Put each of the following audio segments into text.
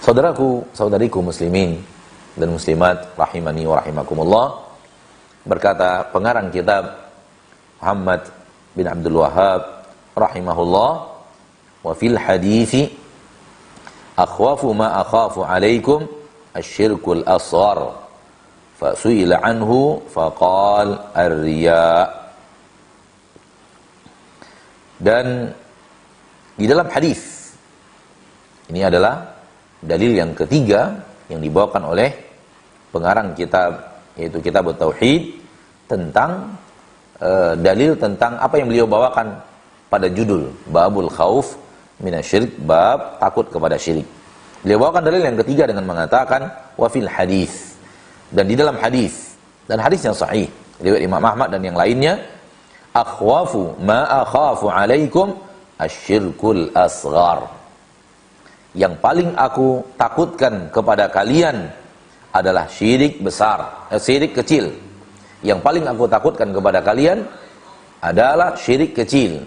Saudaraku, saudariku muslimin dan muslimat rahimani wa rahimakumullah, berkata pengarang kitab Muhammad bin Abdul Wahhab rahimahullah, wa fil hadithi akhwafu ma akhafu alaikum asyirkul asghar fa su'ila anhu faqal ar-riya. Dan di dalam hadis ini adalah dalil yang ketiga yang dibawakan oleh pengarang kitab, yaitu kitab Tauhid, tentang dalil tentang apa yang beliau bawakan pada judul Babul Khauf Minasyirik, bab takut kepada syirik. Beliau bawakan dalil yang ketiga dengan mengatakan wa fil hadis, dan di dalam hadis, dan hadis yang sahih riwayat Imam Ahmad dan yang lainnya, akhwafu ma akhafu alaikum asyirkul asghar, yang paling aku takutkan kepada kalian adalah syirik besar, syirik kecil. Yang paling aku takutkan kepada kalian adalah syirik kecil.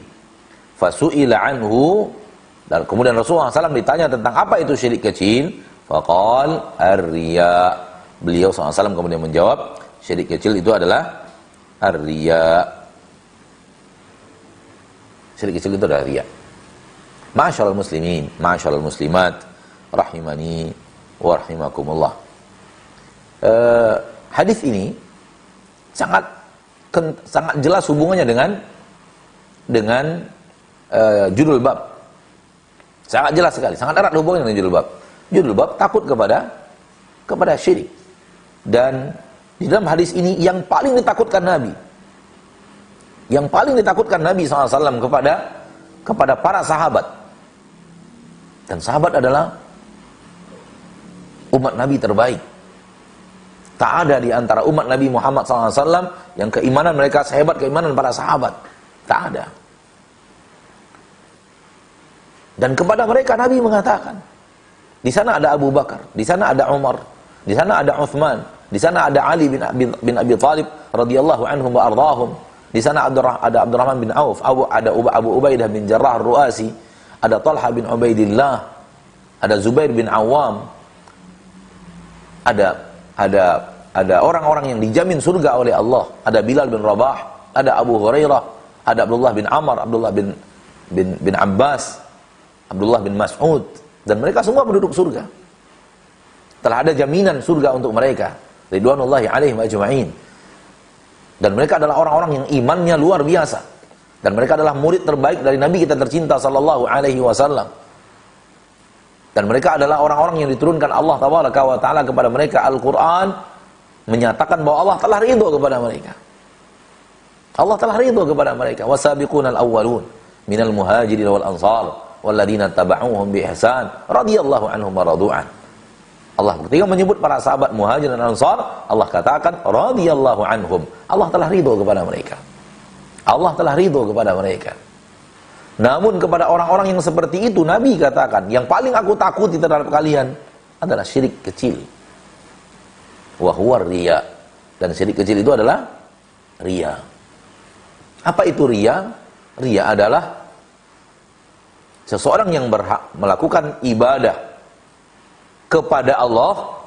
Fasu'ila anhu, dan kemudian Rasulullah SAW ditanya tentang apa itu syirik kecil. Faqal ar-riya. Beliau SAW kemudian menjawab, syirik kecil itu adalah ar-riya. Syirik kecil itu adalah riya. Ma'asyiral muslimin, ma'asyiral muslimat, rahimani wa rahimakumullah. Hadis ini sangat jelas hubungannya dengan judul bab. Sangat jelas sekali, sangat erat hubungannya dengan judul bab. Judul bab takut kepada syirik. Dan di dalam hadis ini yang paling ditakutkan Nabi, SAW kepada para sahabat. Dan sahabat adalah umat Nabi terbaik. Tak ada di antara umat Nabi Muhammad SAW yang keimanan mereka sehebat keimanan para sahabat. Tak ada. Dan kepada mereka Nabi mengatakan, di sana ada Abu Bakar, di sana ada Umar, di sana ada Uthman, di sana ada Ali bin Abi Thalib radhiyallahu anhum wa ardhahum, di sana ada Abdurrahman bin Auf, ada Abu Ubaidah bin Jarrah Ar-Ruasi, ada Talha bin Ubaidillah, ada Zubair bin Awam, ada orang-orang yang dijamin surga oleh Allah, ada Bilal bin Rabah, ada Abu Hurairah, ada Abdullah bin Amr, Abdullah bin Abbas, Abdullah bin Mas'ud, dan mereka semua penduduk surga. Telah ada jaminan surga untuk mereka, ridwanullahi alaihim ajma'in. Dan mereka adalah orang-orang yang imannya luar biasa. Dan mereka adalah murid terbaik dari Nabi kita tercinta sallallahu alaihi wasallam. Dan mereka adalah orang-orang yang diturunkan Allah tabaraka wa taala kepada mereka Al-Qur'an, menyatakan bahwa Allah telah ridho kepada mereka. Allah telah ridho kepada mereka. Wasabiqunal awwalun minal muhajirin wal ansar walladzina tabauhum bi ihsan radhiyallahu anhum wa radu'an. Allah ketika menyebut para sahabat muhajirin dan ansar, Allah katakan radhiyallahu anhum. Allah telah ridho kepada mereka. Allah telah ridho kepada mereka. Namun kepada orang-orang yang seperti itu, Nabi katakan, yang paling aku takuti terhadap kalian adalah syirik kecil. Wa huwa riya. Dan syirik kecil itu adalah riya. Apa itu riya? Riya adalah seseorang yang berhak melakukan ibadah kepada Allah,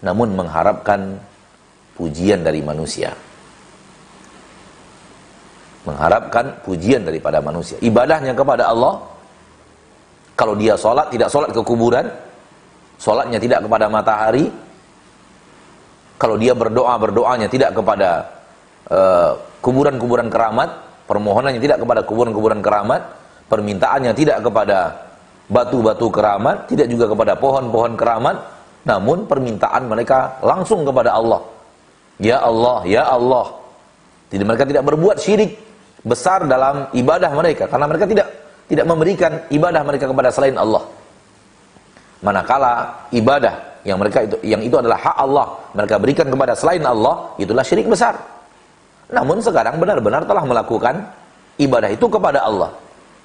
namun mengharapkan pujian dari manusia. Mengharapkan pujian daripada manusia. Ibadahnya kepada Allah, kalau dia sholat, tidak sholat ke kuburan, sholatnya tidak kepada matahari. Kalau dia berdoa, berdoanya tidak kepada kuburan-kuburan keramat, permohonannya tidak kepada kuburan-kuburan keramat, permintaannya tidak kepada batu-batu keramat, tidak juga kepada pohon-pohon keramat, namun permintaan mereka langsung kepada Allah. Ya Allah, ya Allah. Jadi mereka tidak berbuat syirik besar dalam ibadah mereka, karena mereka tidak memberikan ibadah mereka kepada selain Allah. Manakala ibadah yang itu adalah hak Allah, mereka berikan kepada selain Allah, itulah syirik besar. Namun sekarang benar-benar telah melakukan ibadah itu kepada Allah.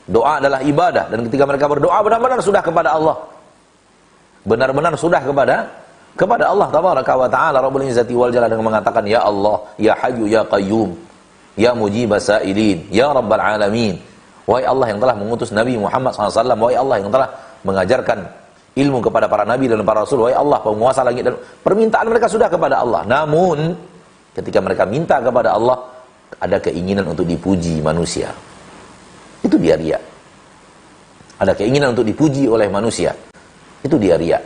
Doa adalah ibadah, dan ketika mereka berdoa benar-benar sudah kepada Allah. Benar-benar sudah kepada Allah tabaraka wa taala Rabbul Izzati wal Jalal, dengan mengatakan ya Allah, ya Hayyu ya Qayyum, ya Mujibas Sa'ilin, ya Rabbal Alamin. Wahai Allah yang telah mengutus Nabi Muhammad SAW, wahai Allah yang telah mengajarkan ilmu kepada para nabi dan para rasul, wahai Allah penguasa langit dan permintaan mereka sudah kepada Allah. Namun ketika mereka minta kepada Allah, ada keinginan untuk dipuji manusia. Itu dia riya. Ada keinginan untuk dipuji oleh manusia. Itu dia riya.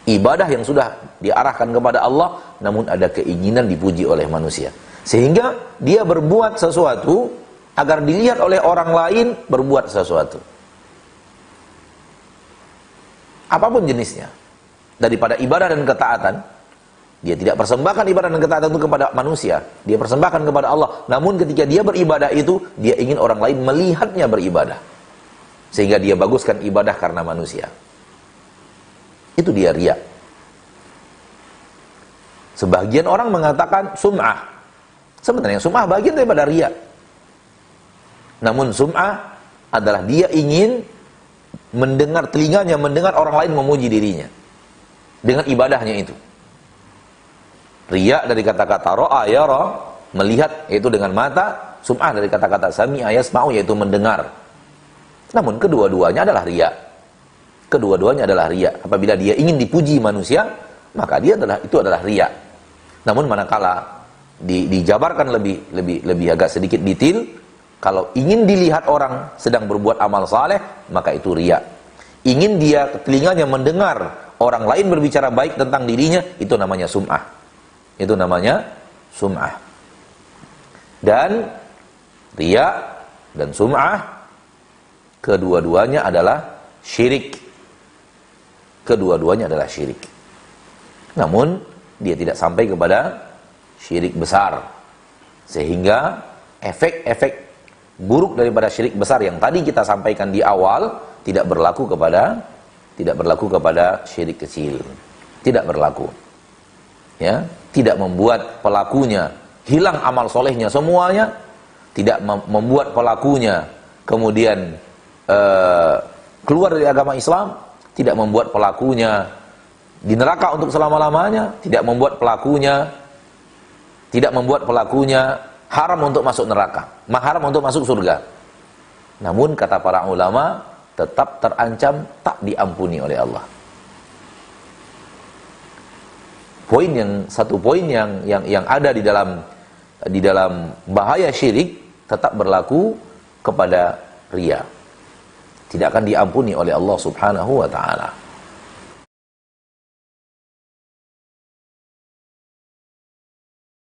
Ibadah yang sudah diarahkan kepada Allah, namun ada keinginan dipuji oleh manusia. Sehingga dia berbuat sesuatu agar dilihat oleh orang lain berbuat sesuatu. Apapun jenisnya. Daripada ibadah dan ketaatan, dia tidak persembahkan ibadah dan ketaatan itu kepada manusia. Dia persembahkan kepada Allah. Namun ketika dia beribadah itu, dia ingin orang lain melihatnya beribadah. Sehingga dia baguskan ibadah karena manusia. Itu dia riya. Sebagian orang mengatakan sum'ah. Sebenarnya sum'ah bagian daripada riya. Namun sum'ah adalah dia ingin mendengar, telinganya mendengar orang lain memuji dirinya dengan ibadahnya itu. Riya dari kata-kata ra'a yara, melihat, yaitu dengan mata. Sum'ah dari kata-kata sami'a yasma'u, yaitu mendengar. Namun kedua-duanya adalah riya. Kedua-duanya adalah riya. Apabila dia ingin dipuji manusia, maka itu adalah riya. Namun manakala dijabarkan lebih agak sedikit detail, kalau ingin dilihat orang sedang berbuat amal saleh, maka itu riya. Ingin dia telinganya mendengar orang lain berbicara baik tentang dirinya, itu namanya sum'ah. Itu namanya sum'ah. Dan riya dan sum'ah, kedua-duanya adalah syirik. Kedua-duanya adalah syirik. Namun dia tidak sampai kepada syirik besar. Sehingga efek-efek buruk daripada syirik besar yang tadi kita sampaikan di awal tidak berlaku kepada syirik kecil. Tidak berlaku. Ya, tidak membuat pelakunya hilang amal solehnya semuanya, tidak membuat pelakunya kemudian keluar dari agama Islam, tidak membuat pelakunya di neraka untuk selama-lamanya, tidak membuat pelakunya haram untuk masuk neraka, haram untuk masuk surga. Namun kata para ulama, tetap terancam tak diampuni oleh Allah. Satu poin yang ada di dalam bahaya syirik tetap berlaku kepada riya. Tidak akan diampuni oleh Allah Subhanahu wa taala.